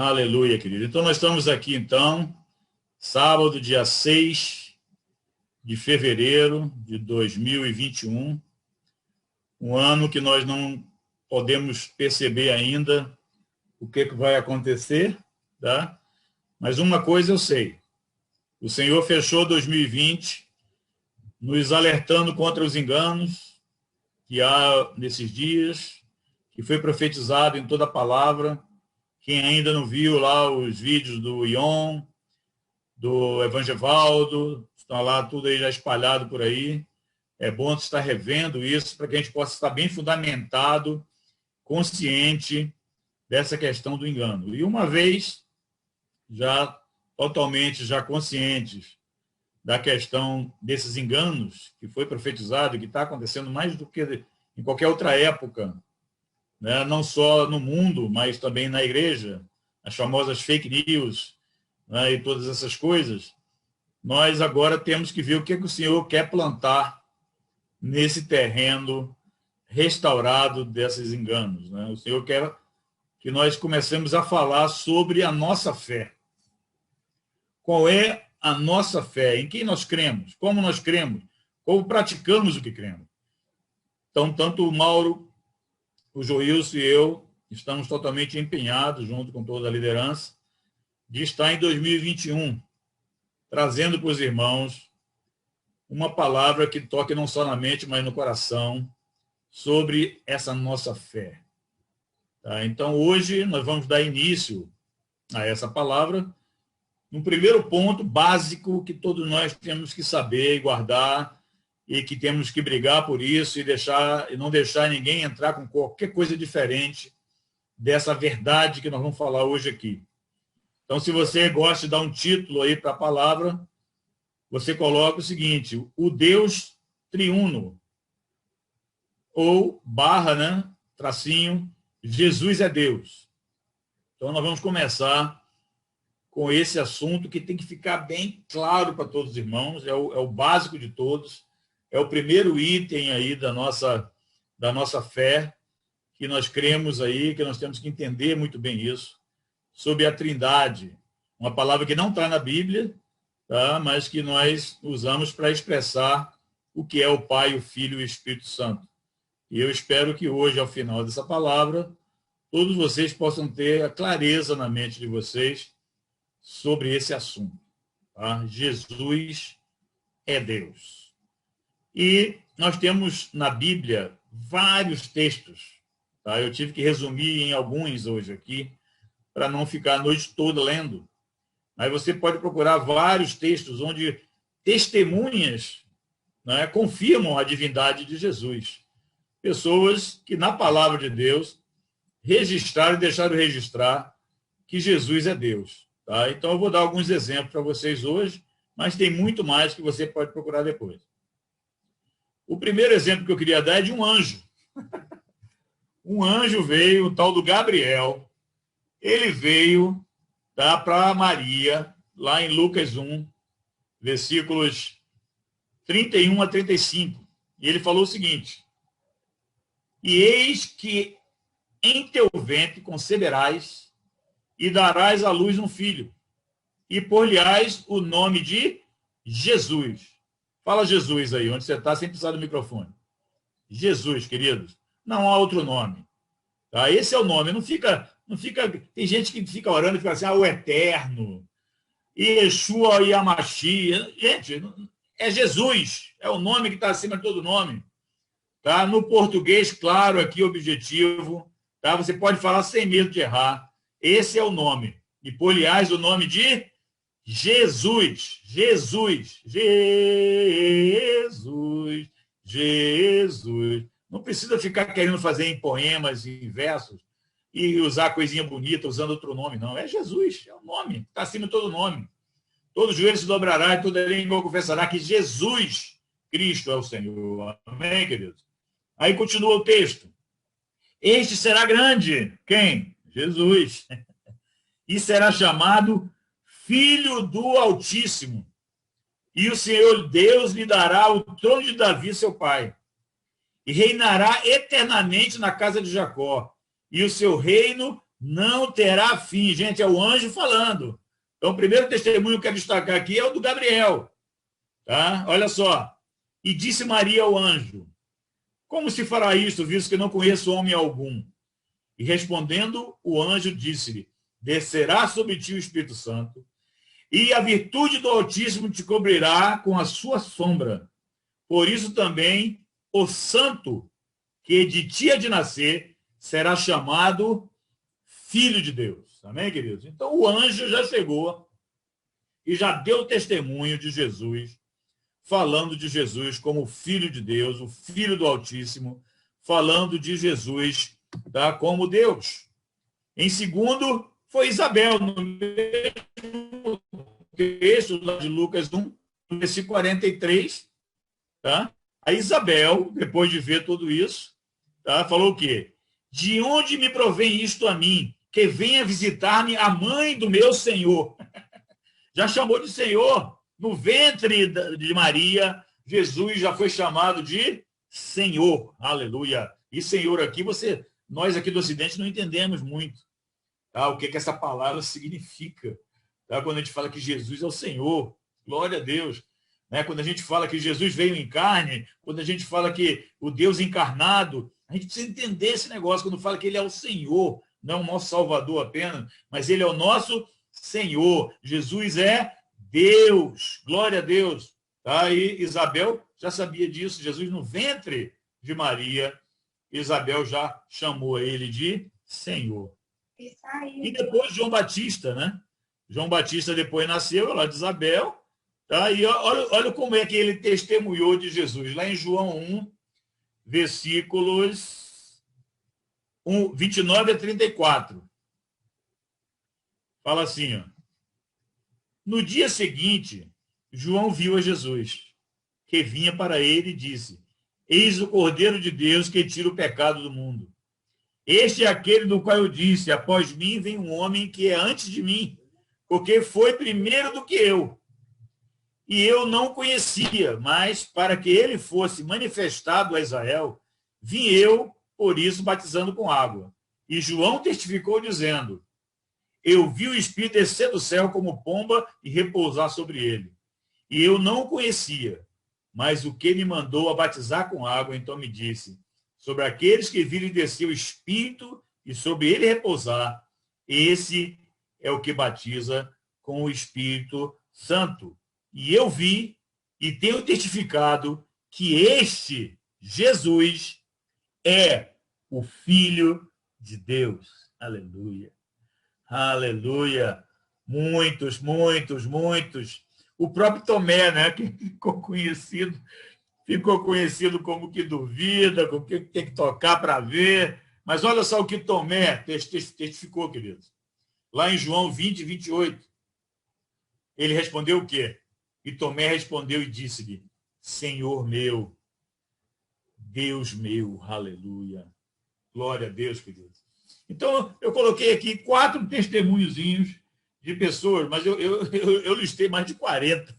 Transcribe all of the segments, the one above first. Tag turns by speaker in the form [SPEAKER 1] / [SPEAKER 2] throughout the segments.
[SPEAKER 1] Aleluia, querido. Então, nós estamos aqui, então, sábado, dia 6 de fevereiro de 2021, um ano que nós não podemos perceber ainda o que vai acontecer, tá? Mas uma coisa eu sei, o Senhor fechou 2020 nos alertando contra os enganos que há nesses dias, que foi profetizado em toda a palavra. Quem ainda não viu lá os vídeos do Ion, do Evangevaldo, estão lá tudo aí já espalhado por aí. É bom estar revendo isso para que a gente possa estar bem fundamentado, consciente dessa questão do engano. E uma vez já totalmente já conscientes da questão desses enganos que foi profetizado e que está acontecendo mais do que em qualquer outra época, né? Não só no mundo, mas também na igreja, as famosas fake news, né? E todas essas coisas, nós agora temos que ver o que o Senhor quer plantar nesse terreno restaurado desses enganos, né? O Senhor quer que nós comecemos a falar sobre a nossa fé. Qual é a nossa fé? Em quem nós cremos? Como nós cremos? Como praticamos o que cremos? Então, tanto o Mauro, o Joilson e eu estamos totalmente empenhados, junto com toda a liderança, de estar em 2021 trazendo para os irmãos uma palavra que toque não só na mente, mas no coração, sobre essa nossa fé. Tá? Então, hoje, nós vamos dar início a essa palavra, num primeiro ponto básico que todos nós temos que saber e guardar, e que temos que brigar por isso e não deixar ninguém entrar com qualquer coisa diferente dessa verdade que nós vamos falar hoje aqui. Então, se você gosta de dar um título aí para a palavra, você coloca o seguinte: o Deus triuno, ou barra, né, tracinho, Jesus é Deus. Então, nós vamos começar com esse assunto que tem que ficar bem claro para todos os irmãos, é o básico de todos, é o primeiro item aí da nossa fé, que nós cremos aí, que nós temos que entender muito bem isso, sobre a Trindade, uma palavra que não está na Bíblia, tá? Mas que nós usamos para expressar o que é o Pai, o Filho e o Espírito Santo. E eu espero que hoje, ao final dessa palavra, todos vocês possam ter a clareza na mente de vocês sobre esse assunto. Tá? Jesus é Deus. E nós temos na Bíblia vários textos. Tá? Eu tive que resumir em alguns hoje aqui, para não ficar a noite toda lendo. Mas você pode procurar vários textos onde testemunhas, né, confirmam a divindade de Jesus. Pessoas que, na palavra de Deus, registraram e deixaram registrar que Jesus é Deus. Tá? Então, eu vou dar alguns exemplos para vocês hoje, mas tem muito mais que você pode procurar depois. O primeiro exemplo que eu queria dar é de um anjo. Um anjo veio, o tal do Gabriel. Ele veio, tá, para Maria, lá em Lucas 1, versículos 31 a 35. E ele falou o seguinte: e eis que em teu ventre conceberás e darás à luz um filho, e por-lhe-ás o nome de Jesus. Fala Jesus aí, onde você está, sem precisar do microfone. Jesus, queridos. Não há outro nome. Tá? Esse é o nome. Não fica... Tem gente que fica orando e fica assim, o Eterno, Yeshua e Yamashia. Gente, é Jesus. É o nome que está acima de todo nome. Tá? No português, claro, aqui objetivo. Tá? Você pode falar sem medo de errar. Esse é o nome. E por-lhe-ás o nome de Jesus. Jesus. Jesus. Jesus. Não precisa ficar querendo fazer em poemas e em versos e usar coisinha bonita usando outro nome, não. É Jesus, é o nome. Está acima de todo nome. Todo joelho se dobrará e toda língua confessará que Jesus Cristo é o Senhor. Amém, queridos? Aí continua o texto. Este será grande. Quem? Jesus. E será chamado Filho do Altíssimo. E o Senhor Deus lhe dará o trono de Davi, seu pai. E reinará eternamente na casa de Jacó. E o seu reino não terá fim. Gente, é o anjo falando. Então, o primeiro testemunho que eu quero destacar aqui é o do Gabriel. Tá? Olha só. E disse Maria ao anjo: como se fará isto, visto que não conheço homem algum? E respondendo, o anjo disse-lhe: descerá sobre ti o Espírito Santo, e a virtude do Altíssimo te cobrirá com a sua sombra. Por isso também o santo que de ti há de nascer será chamado Filho de Deus. Amém, queridos? Então o anjo já chegou e já deu testemunho de Jesus, falando de Jesus como Filho de Deus, o Filho do Altíssimo, falando de Jesus, tá, como Deus. Em segundo, foi Isabel, no mesmo texto lá de Lucas 1, versículo 43, tá? A Isabel, depois de ver tudo isso, tá, falou o quê? De onde me provém isto a mim, que venha visitar-me a mãe do meu Senhor? Já chamou de Senhor. No ventre de Maria, Jesus já foi chamado de Senhor. Aleluia. E Senhor aqui, nós aqui do Ocidente não entendemos muito, tá? O que essa palavra significa. Tá? Quando a gente fala que Jesus é o Senhor, glória a Deus. Né? Quando a gente fala que Jesus veio em carne, quando a gente fala que o Deus encarnado, a gente precisa entender esse negócio, quando fala que ele é o Senhor, não o nosso Salvador apenas, mas ele é o nosso Senhor. Jesus é Deus, glória a Deus. Tá? E Isabel já sabia disso, Jesus no ventre de Maria, Isabel já chamou ele de Senhor. E depois João Batista, né? João Batista depois nasceu lá de Isabel, tá? E olha como é que ele testemunhou de Jesus. Lá em João 1, versículos 29 a 34. Fala assim, ó. No dia seguinte, João viu a Jesus, que vinha para ele e disse: eis o Cordeiro de Deus que tira o pecado do mundo. Este é aquele do qual eu disse: após mim vem um homem que é antes de mim, porque foi primeiro do que eu. E eu não conhecia, mas para que ele fosse manifestado a Israel, vim eu, por isso, batizando com água. E João testificou dizendo: eu vi o Espírito descer do céu como pomba e repousar sobre ele. E eu não o conhecia, mas o que me mandou a batizar com água, então me disse: sobre aqueles que virem descer o Espírito e sobre ele repousar, esse é o que batiza com o Espírito Santo. E eu vi e tenho testificado que este Jesus é o Filho de Deus. Aleluia. Aleluia. Muitos, muitos, muitos. O próprio Tomé, né, que ficou conhecido como que duvida, como que tem que tocar para ver. Mas olha só o que Tomé testificou, queridos. Lá em João 20, 28. Ele respondeu o quê? E Tomé respondeu e disse-lhe: Senhor meu, Deus meu, aleluia. Glória a Deus, queridos. Então, eu coloquei aqui 4 testemunhozinhos de pessoas, mas eu listei mais de 40.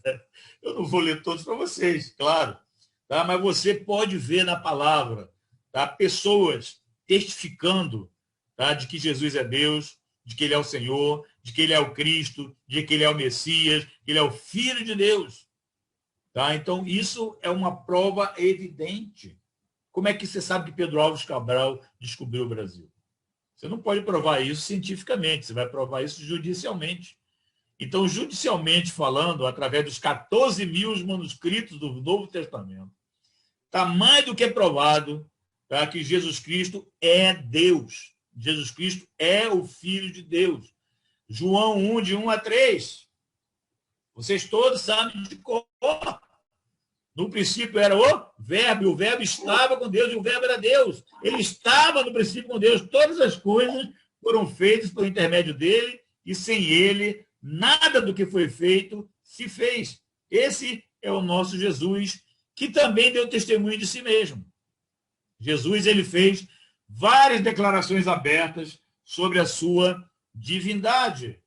[SPEAKER 1] Eu não vou ler todos para vocês, claro. Tá? Mas você pode ver na palavra, tá? Pessoas testificando, tá? De que Jesus é Deus, de que ele é o Senhor, de que ele é o Cristo, de que ele é o Messias, que ele é o Filho de Deus. Tá? Então, isso é uma prova evidente. Como é que você sabe que Pedro Álvares Cabral descobriu o Brasil? Você não pode provar isso cientificamente, você vai provar isso judicialmente. Então, judicialmente falando, através dos 14 mil manuscritos do Novo Testamento, está mais do que provado, tá, que Jesus Cristo é Deus. Jesus Cristo é o Filho de Deus. João 1, de 1 a 3. Vocês todos sabem de cor. No princípio era o Verbo estava com Deus, e o Verbo era Deus. Ele estava no princípio com Deus. Todas as coisas foram feitas por intermédio dele, e sem ele, nada do que foi feito se fez. Esse é o nosso Jesus, que também deu testemunho de si mesmo. Jesus, ele fez várias declarações abertas sobre a sua divindade.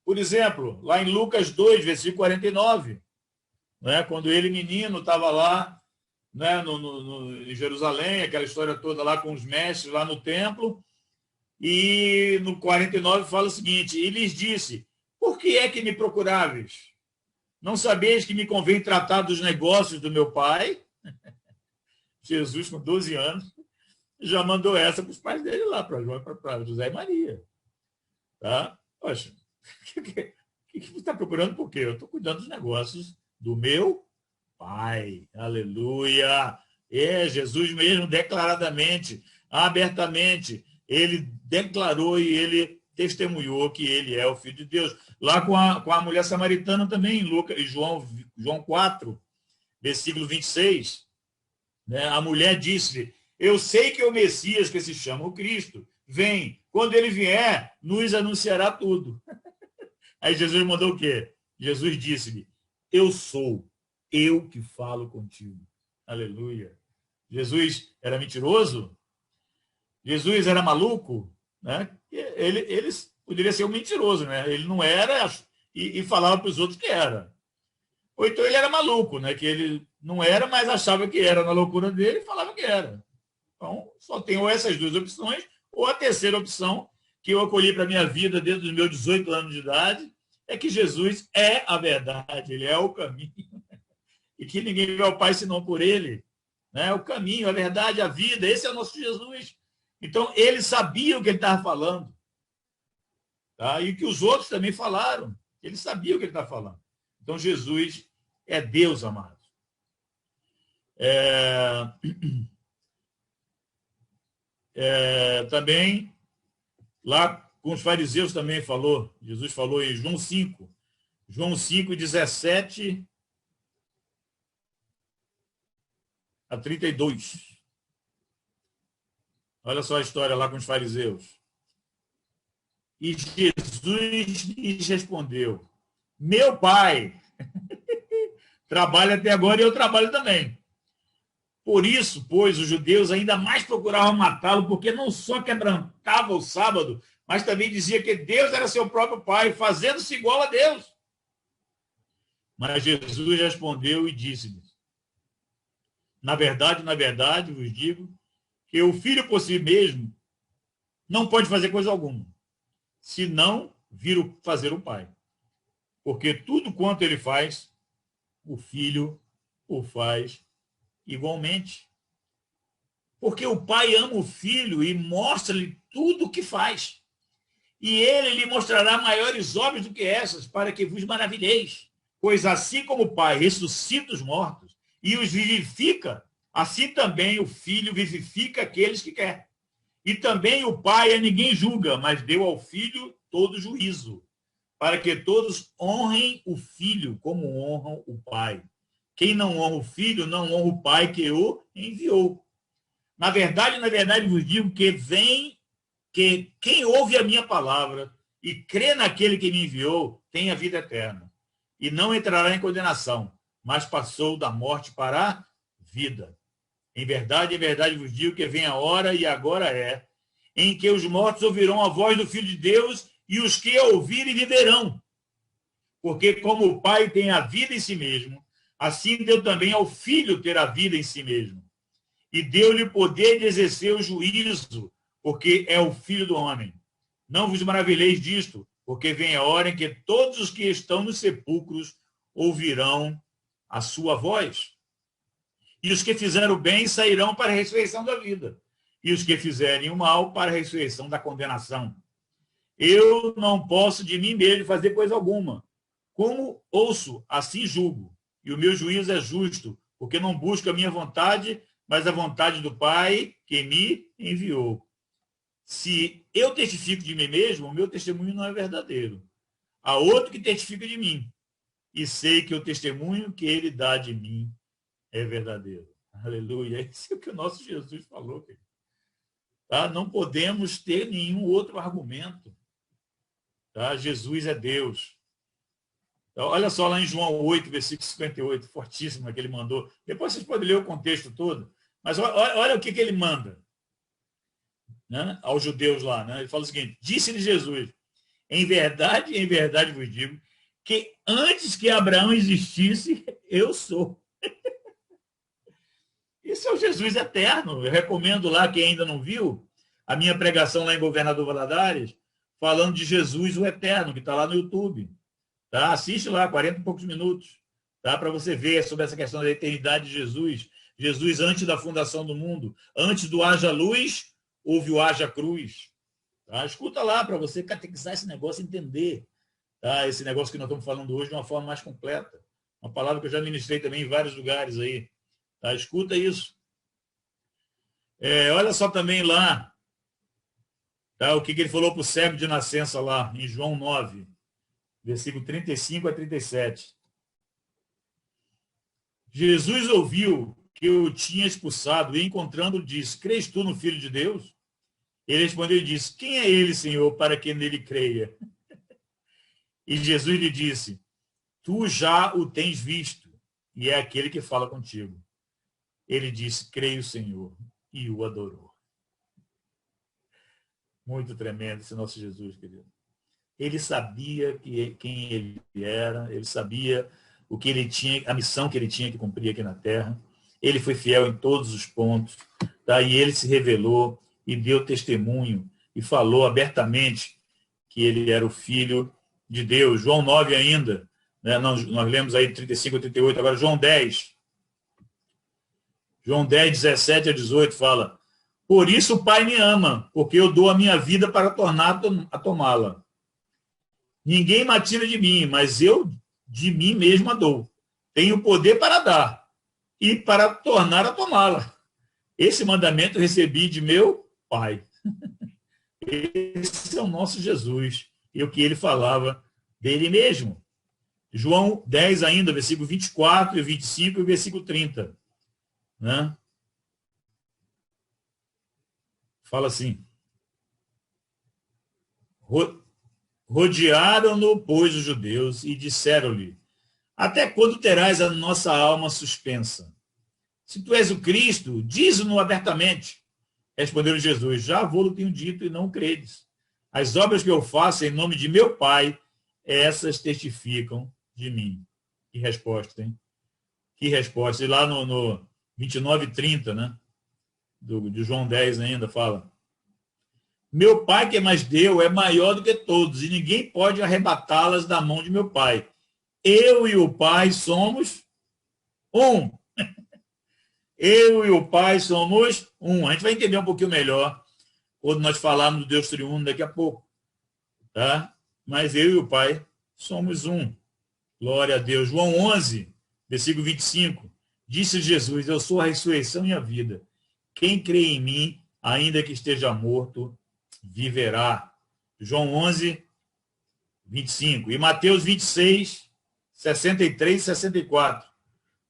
[SPEAKER 1] Por exemplo, lá em Lucas 2, versículo 49, né, quando ele, menino, estava lá, né, em Jerusalém, aquela história toda lá com os mestres lá no templo, E no 49 fala o seguinte, e lhes disse, por que é que me procuráveis? Não sabeis que me convém tratar dos negócios do meu pai? Jesus, com 12 anos, já mandou essa para os pais dele lá, para José e Maria. Tá? Poxa, o que você está procurando por quê? Eu estou cuidando dos negócios do meu pai. Aleluia! Jesus mesmo, declaradamente, abertamente, ele declarou e ele testemunhou que ele é o Filho de Deus. Lá com a mulher samaritana também, em Lucas, João 4, versículo 26, né? A mulher disse-lhe, eu sei que é o Messias, que se chama o Cristo, vem, quando ele vier, nos anunciará tudo. Aí Jesus mandou o quê? Jesus disse-lhe, eu sou, eu que falo contigo. Aleluia. Jesus era mentiroso? Jesus era maluco? Né? Ele poderia ser um mentiroso, né? Ele não era e falava para os outros que era. Ou então ele era maluco, né? Que ele não era, mas achava que era na loucura dele e falava que era. Então, só tenho essas duas opções, ou a terceira opção, que eu acolhi para a minha vida desde os meus 18 anos de idade, é que Jesus é a verdade, ele é o caminho, e que ninguém vai ao Pai senão por ele. Né? O caminho, a verdade, a vida, esse é o nosso Jesus. Então, ele sabia o que ele estava falando. Tá? E que os outros também falaram. Ele sabia o que ele estava falando. Então, Jesus é Deus, amado. Também, lá com os fariseus também falou, Jesus falou em João 5, 17 a 32. Olha só a história lá com os fariseus. E Jesus lhes respondeu, meu Pai trabalha até agora e eu trabalho também. Por isso, pois, os judeus ainda mais procuravam matá-lo, porque não só quebrantava o sábado, mas também dizia que Deus era seu próprio Pai, fazendo-se igual a Deus. Mas Jesus respondeu e disse-lhes, na verdade, vos digo, que o filho por si mesmo não pode fazer coisa alguma, se não vir fazer o Pai. Porque tudo quanto ele faz, o filho o faz igualmente. Porque o pai ama o filho e mostra-lhe tudo o que faz. E ele lhe mostrará maiores obras do que essas, para que vos maravilheis. Pois assim como o pai ressuscita os mortos e os vivifica, assim também o filho vivifica aqueles que quer. E também o pai a ninguém julga, mas deu ao filho todo juízo, para que todos honrem o filho como honram o pai. Quem não honra o filho, não honra o pai que o enviou. Na verdade, vos digo que quem ouve a minha palavra e crê naquele que me enviou, tem a vida eterna. E não entrará em condenação, mas passou da morte para a vida. Em verdade, vos digo que vem a hora, e agora é, em que os mortos ouvirão a voz do Filho de Deus, e os que a ouvirem viverão. Porque como o Pai tem a vida em si mesmo, assim deu também ao Filho ter a vida em si mesmo. E deu-lhe o poder de exercer o juízo, porque é o Filho do homem. Não vos maravilheis disto, porque vem a hora em que todos os que estão nos sepulcros ouvirão a sua voz. E os que fizeram o bem sairão para a ressurreição da vida, e os que fizerem o mal para a ressurreição da condenação. Eu não posso de mim mesmo fazer coisa alguma. Como ouço, assim julgo. E o meu juízo é justo, porque não busco a minha vontade, mas a vontade do Pai que me enviou. Se eu testifico de mim mesmo, o meu testemunho não é verdadeiro. Há outro que testifica de mim, e sei que o testemunho que ele dá de mim é verdadeiro. Aleluia. Isso é o que o nosso Jesus falou, querido. Tá? Não podemos ter nenhum outro argumento. Tá? Jesus é Deus. Então, olha só lá em João 8, versículo 58, fortíssimo que ele mandou. Depois vocês podem ler o contexto todo. Mas olha o que ele manda, né, aos judeus lá. Né? Ele fala o seguinte, disse-lhe Jesus, em verdade vos digo, que antes que Abraão existisse, eu sou. Isso é o Jesus eterno. Eu recomendo lá, quem ainda não viu, a minha pregação lá em Governador Valadares, falando de Jesus, o Eterno, que está lá no YouTube. Tá? Assiste lá, 40 e poucos minutos, tá? Para você ver sobre essa questão da eternidade de Jesus. Jesus antes da fundação do mundo, antes do haja luz, houve o haja cruz. Tá? Escuta lá para você catequizar esse negócio, entender, tá? Esse negócio que nós estamos falando hoje de uma forma mais completa. Uma palavra que eu já ministrei também em vários lugares aí. Tá? Escuta isso. Olha só também lá, tá? O que ele falou para o cego de nascença lá, em João 9, versículo 35 a 37. Jesus ouviu que eu tinha expulsado e, encontrando-o, disse: crês tu no Filho de Deus? Ele respondeu e disse: quem é ele, Senhor, para que nele creia? E Jesus lhe disse: tu já o tens visto, e é aquele que fala contigo. Ele disse: creio, Senhor, e o adorou. Muito tremendo esse nosso Jesus, querido. Ele sabia quem ele era, ele sabia o que ele tinha, a missão que ele tinha que cumprir aqui na Terra. Ele foi fiel em todos os pontos, tá? E ele se revelou e deu testemunho e falou abertamente que ele era o Filho de Deus. João 9 ainda, né? Nós lemos aí 35 a 38, agora João 10. João 10, 17 a 18 fala: por isso o Pai me ama, porque eu dou a minha vida para tornar a tomá-la. Ninguém me tira de mim, mas eu de mim mesmo a dou. Tenho poder para dar e para tornar a tomá-la. Esse mandamento recebi de meu Pai. Esse é o nosso Jesus e o que ele falava dele mesmo. João 10 ainda, versículo 24 e 25 e versículo 30. Né? Fala assim: rodearam-no, pois, os judeus e disseram-lhe: até quando terás a nossa alma suspensa? Se tu és o Cristo, dize-no abertamente. Respondeu Jesus: já vou-lo tenho dito e não credes. As obras que eu faço em nome de meu Pai, essas testificam de mim. Que resposta, hein? Que resposta. E lá no 29 e 30, né? De João 10 ainda, fala: meu Pai que mais deu é maior do que todos, e ninguém pode arrebatá-las da mão de meu Pai. Eu e o Pai somos um. Eu e o Pai somos um. A gente vai entender um pouquinho melhor quando nós falarmos do Deus triuno daqui a pouco. Tá? Mas eu e o Pai somos um. Glória a Deus. João 11, versículo 25. Disse Jesus: eu sou a ressurreição e a vida. Quem crê em mim, ainda que esteja morto, viverá. João 11, 25. E Mateus 26, 63 e 64.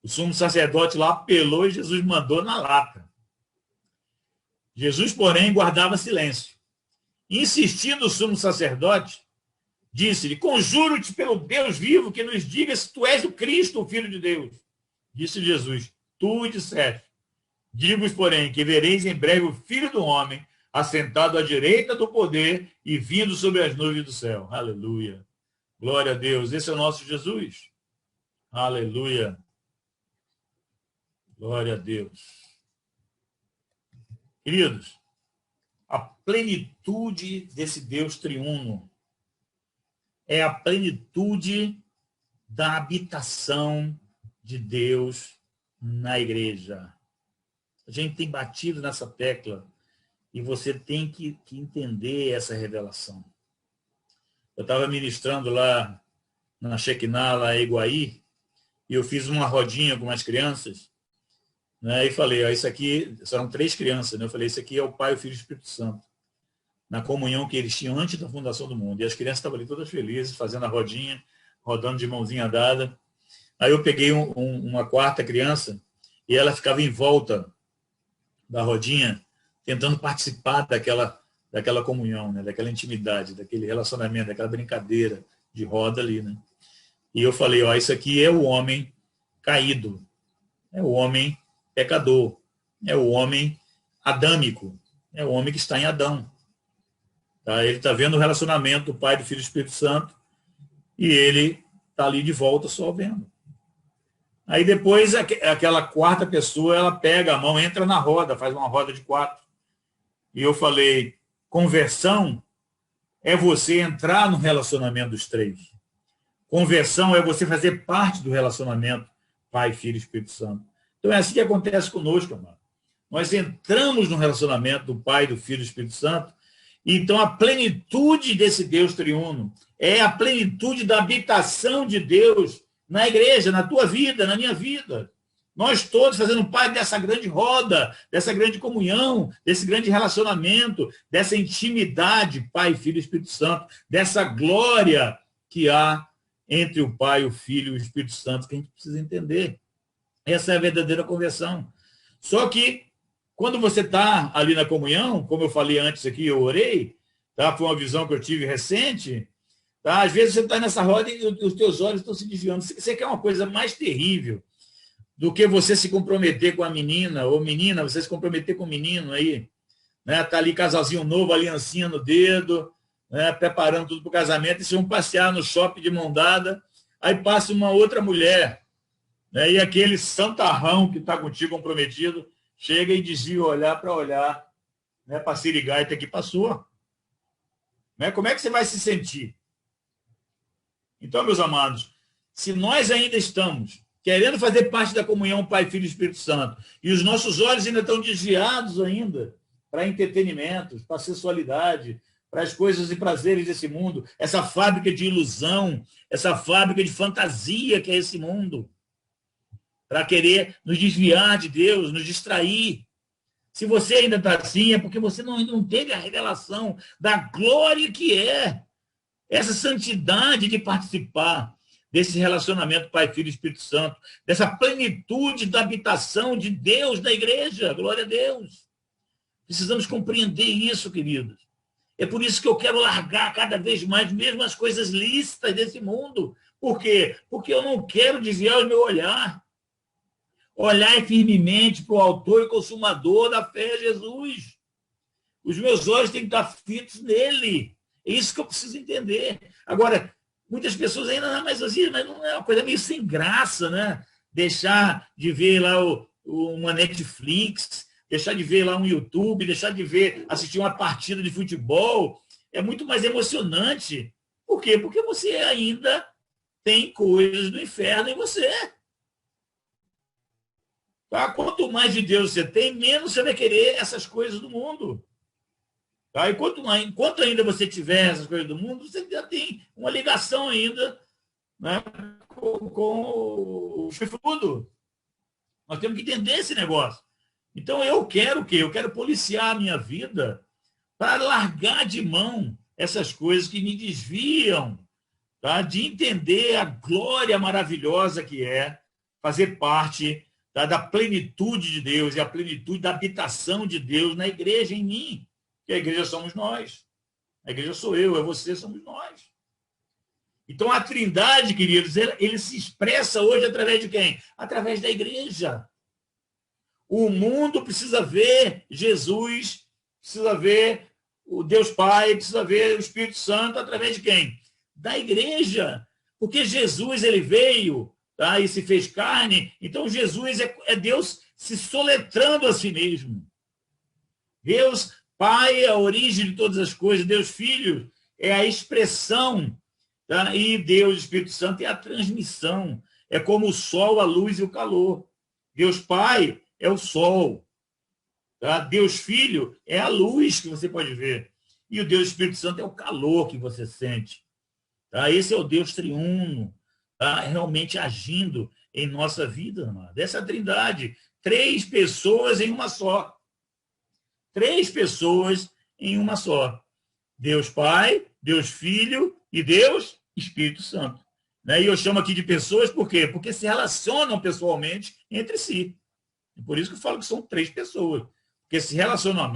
[SPEAKER 1] O sumo sacerdote lá apelou e Jesus mandou na lata. Jesus, porém, guardava silêncio. Insistindo o sumo sacerdote, disse-lhe: conjuro-te pelo Deus vivo que nos diga se tu és o Cristo, o Filho de Deus. Disse Jesus: tu disseste. Digo-vos, porém, que vereis em breve o Filho do Homem assentado à direita do poder e vindo sobre as nuvens do céu. Aleluia. Glória a Deus. Esse é o nosso Jesus. Aleluia. Glória a Deus. Queridos, a plenitude desse Deus triuno é a plenitude da habitação de Deus na igreja. A gente tem batido nessa tecla e você tem que entender essa revelação. Eu estava ministrando lá na Shekinah, lá em Iguaí, e eu fiz uma rodinha com as crianças, né, e falei: ó, isso aqui, eram 3 crianças, né? Eu falei: isso aqui é o Pai, o Filho e o Espírito Santo, na comunhão que eles tinham antes da fundação do mundo. E as crianças estavam ali todas felizes, fazendo a rodinha, rodando de mãozinha dada. Aí eu peguei uma quarta criança e ela ficava em volta da rodinha, tentando participar daquela comunhão, né? Daquela intimidade, daquele relacionamento, daquela brincadeira de roda ali, né? E eu falei: ó, isso aqui é o homem caído, é o homem pecador, é o homem adâmico, é o homem que está em Adão. Tá? Ele está vendo o relacionamento do Pai, do Filho e do Espírito Santo e ele está ali de volta só vendo. Aí depois aquela quarta pessoa, ela pega a mão, entra na roda, faz uma roda de 4. E eu falei, conversão é você entrar no relacionamento dos três. Conversão é você fazer parte do relacionamento Pai, Filho e Espírito Santo. Então é assim que acontece conosco, amado. Nós entramos no relacionamento do Pai, do Filho e do Espírito Santo, e então a plenitude desse Deus triuno é a plenitude da habitação de Deus na igreja, na tua vida, na minha vida. Nós todos fazendo parte dessa grande roda, dessa grande comunhão, desse grande relacionamento, dessa intimidade, Pai, Filho e Espírito Santo, dessa glória que há entre o Pai, o Filho e o Espírito Santo, que a gente precisa entender. Essa é a verdadeira conversão. Só que, quando você está ali na comunhão, como eu falei antes aqui, eu orei, tá? Foi uma visão que eu tive recente, tá? Às vezes você está nessa roda e os teus olhos estão se desviando. Você quer uma coisa mais terrível do que você se comprometer com a menina, ou menina, você se comprometer com o menino aí, né? Tá ali casalzinho novo, aliancinha no dedo, né? Preparando tudo para o casamento, e vocês vão passear no shopping de mão dada, aí passa uma outra mulher, né? E aquele santarrão que está contigo comprometido chega e desvia o olhar para olhar, né? Para a sirigaita que passou. Né? Como é que você vai se sentir? Então, meus amados, se nós ainda estamos querendo fazer parte da comunhão Pai, Filho e Espírito Santo, e os nossos olhos ainda estão desviados ainda para entretenimentos, para sexualidade, para as coisas e prazeres desse mundo, essa fábrica de ilusão, essa fábrica de fantasia que é esse mundo, para querer nos desviar de Deus, nos distrair. Se você ainda está assim, é porque você não teve a revelação da glória que é essa santidade de participar desse relacionamento Pai, Filho e Espírito Santo, dessa plenitude da habitação de Deus na igreja. Glória a Deus. Precisamos compreender isso, queridos. É por isso que eu quero largar cada vez mais mesmo as coisas lícitas desse mundo. Por quê? Porque eu não quero desviar o meu olhar. Olhar firmemente para o autor e consumador da fé, Jesus. Os meus olhos têm que estar fitos nele. É isso que eu preciso entender. Agora, muitas pessoas ainda, mas não é uma coisa meio sem graça, né? Deixar de ver lá uma Netflix, deixar de ver lá um YouTube, deixar de assistir uma partida de futebol. É muito mais emocionante. Por quê? Porque você ainda tem coisas do inferno em você. Tá? Quanto mais de Deus você tem, menos você vai querer essas coisas do mundo. Tá? E enquanto ainda você tiver essas coisas do mundo, você já tem uma ligação ainda, né, com o chifrudo. Nós temos que entender esse negócio. Então, eu quero o quê? Eu quero policiar a minha vida para largar de mão essas coisas que me desviam, tá? De entender a glória maravilhosa que é fazer parte, tá, da plenitude de Deus e a plenitude da habitação de Deus na igreja, em mim. Que a igreja somos nós. A igreja sou eu, é você, somos nós. Então, a Trindade, queridos, ele se expressa hoje através de quem? Através da igreja. O mundo precisa ver Jesus, precisa ver o Deus Pai, precisa ver o Espírito Santo através de quem? Da igreja. Porque Jesus, ele veio, tá, e se fez carne. Então, Jesus é Deus se soletrando a si mesmo. Deus Pai é a origem de todas as coisas, Deus Filho é a expressão, tá? E Deus Espírito Santo é a transmissão. É como o sol, a luz e o calor. Deus Pai é o sol. Tá? Deus Filho é a luz que você pode ver. E o Deus Espírito Santo é o calor que você sente. Tá? Esse é o Deus triuno, tá? Realmente agindo em nossa vida. Dessa Trindade. 3 pessoas em uma só. 3 pessoas em uma só. Deus Pai, Deus Filho e Deus Espírito Santo. Né? E eu chamo aqui de pessoas por quê? Porque se relacionam pessoalmente entre si. E por isso que eu falo que são 3 pessoas. Porque se relacionam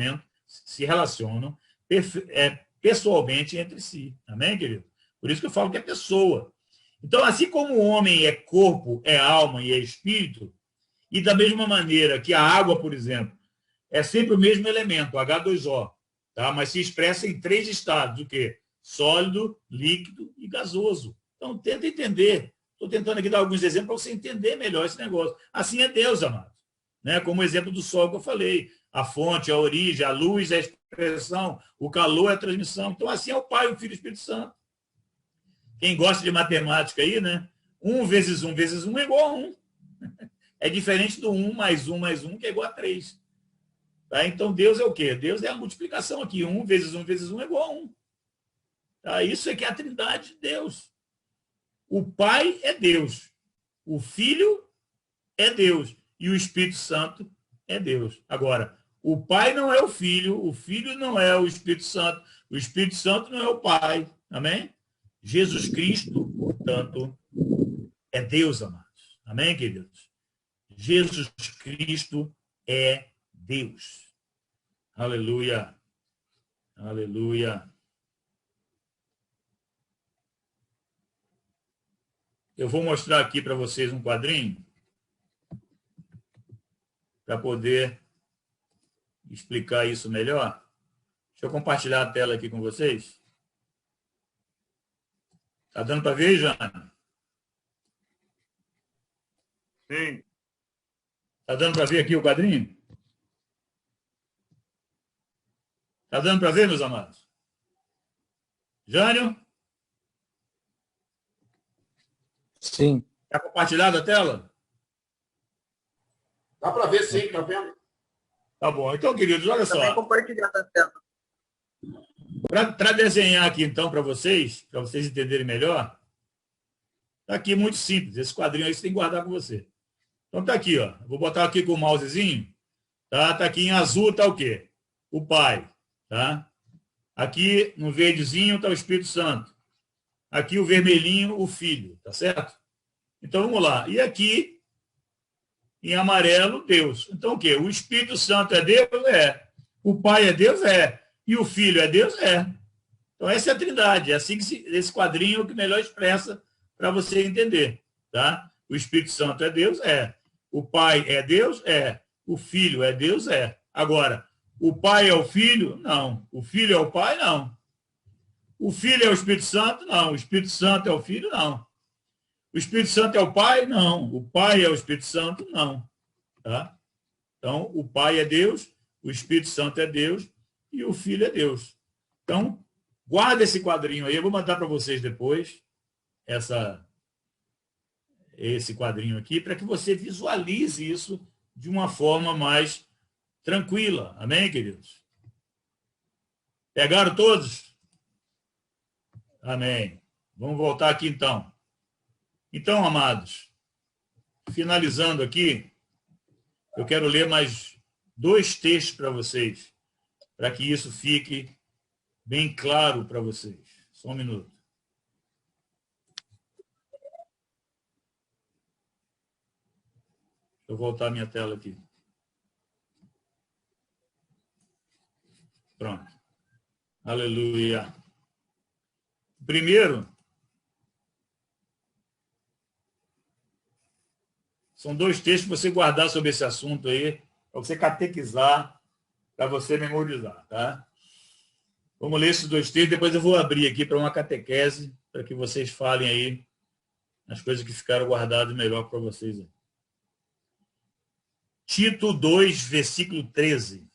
[SPEAKER 1] pessoalmente entre si. Amém, querido? Por isso que eu falo que é pessoa. Então, assim como o homem é corpo, é alma e é espírito, e da mesma maneira que a água, por exemplo, é sempre o mesmo elemento, H2O, tá? Mas se expressa em 3 estados, o quê? Sólido, líquido e gasoso. Então, tenta entender. Estou tentando aqui dar alguns exemplos para você entender melhor esse negócio. Assim é Deus, amados. Né? Como o exemplo do sol que eu falei. a fonte, a origem, a luz, a expressão, o calor, a transmissão. Então, assim é o Pai, o Filho e o Espírito Santo. Quem gosta de matemática aí, né? 1 vezes 1 vezes 1 é igual a 1. É diferente do 1 mais 1 mais 1, que é igual a 3. Tá? Então, Deus é o quê? Deus é a multiplicação aqui. 1 vezes 1 vezes 1 é igual a 1. Tá? Isso é que é a trindade de Deus. O Pai é Deus. O Filho é Deus. E o Espírito Santo é Deus. Agora, o Pai não é o Filho não é o Espírito Santo não é o Pai. Amém? Jesus Cristo, portanto, é Deus, amados. Amém, queridos? Jesus Cristo é Deus. Aleluia. Aleluia. Eu vou mostrar aqui para vocês um quadrinho para poder explicar isso melhor. Deixa eu compartilhar a tela aqui com vocês. Tá dando para ver, Jana?
[SPEAKER 2] Sim.
[SPEAKER 1] Tá dando para ver aqui o quadrinho? Tá dando para ver, meus amados? Jânio?
[SPEAKER 3] Sim.
[SPEAKER 1] Está compartilhada a tela?
[SPEAKER 2] Dá para ver, sim, tá vendo?
[SPEAKER 1] Tá bom. Então, queridos, olha só.
[SPEAKER 3] Também compartilhada a tela.
[SPEAKER 1] Para desenhar aqui, então, para vocês entenderem melhor, tá aqui muito simples. Esse quadrinho aí você tem que guardar com você. Então, tá aqui, ó. Vou botar aqui com o mousezinho. Tá aqui em azul, tá o quê? O Pai. Tá? Aqui no verdezinho tá o Espírito Santo. Aqui o vermelhinho, o Filho. Tá certo? Então, vamos lá. E aqui, em amarelo, Deus. Então, o quê? O Espírito Santo é Deus? É. O Pai é Deus? É. E o Filho é Deus? É. Então, essa é a trindade. É assim que esse quadrinho é o que melhor expressa para você entender. Tá? O Espírito Santo é Deus? É. O Pai é Deus? É. O Filho é Deus? É. Agora, o Pai é o Filho? Não. O Filho é o Pai? Não. O Filho é o Espírito Santo? Não. O Espírito Santo é o Filho? Não. O Espírito Santo é o Pai? Não. O Pai é o Espírito Santo? Não. Tá? Então, o Pai é Deus, o Espírito Santo é Deus e o Filho é Deus. Então, guarda esse quadrinho aí. Eu vou mandar para vocês depois esse quadrinho aqui para que você visualize isso de uma forma mais tranquila. Amém, queridos? Pegaram todos? Amém. Vamos voltar aqui, então. Então, amados, finalizando aqui, eu quero ler mais 2 textos para vocês, para que isso fique bem claro para vocês. Só um minuto. Deixa eu voltar a minha tela aqui. Pronto. Aleluia. Primeiro, são 2 textos para você guardar sobre esse assunto aí, para você catequizar, para você memorizar, tá? Vamos ler esses 2 textos, depois eu vou abrir aqui para uma catequese, para que vocês falem aí as coisas que ficaram guardadas melhor para vocês. Tito 2, versículo 13.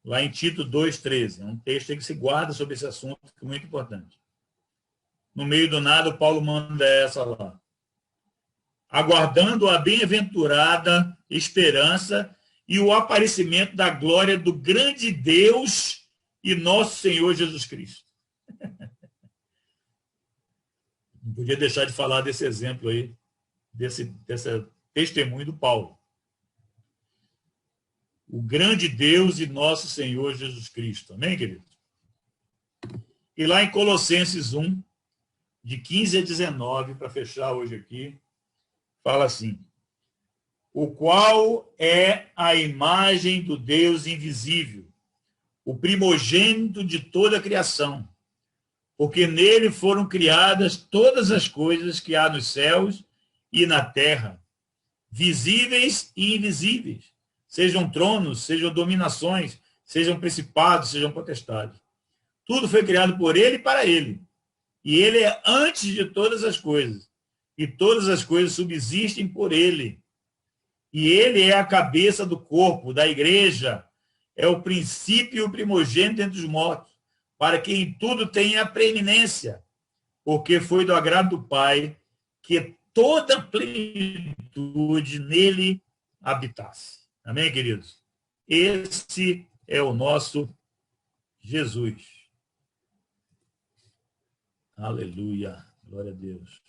[SPEAKER 1] Lá em Tito 2, 13. É um texto que se guarda sobre esse assunto, que é muito importante. No meio do nada, o Paulo manda essa lá. Aguardando a bem-aventurada esperança e o aparecimento da glória do grande Deus e nosso Senhor Jesus Cristo. Não podia deixar de falar desse exemplo aí, desse testemunho do Paulo. O grande Deus e nosso Senhor Jesus Cristo. Amém, querido? E lá em Colossenses 1, de 15 a 19, para fechar hoje aqui, fala assim: o qual é a imagem do Deus invisível, o primogênito de toda a criação, porque nele foram criadas todas as coisas que há nos céus e na terra, visíveis e invisíveis, sejam tronos, sejam dominações, sejam principados, sejam potestades. Tudo foi criado por ele e para ele. E ele é antes de todas as coisas. E todas as coisas subsistem por ele. E ele é a cabeça do corpo, da igreja. É o princípio e o primogênito entre os mortos, para que em tudo tenha preeminência, porque foi do agrado do Pai que toda a plenitude nele habitasse. Amém, queridos? Esse é o nosso Jesus. Aleluia. Glória a Deus.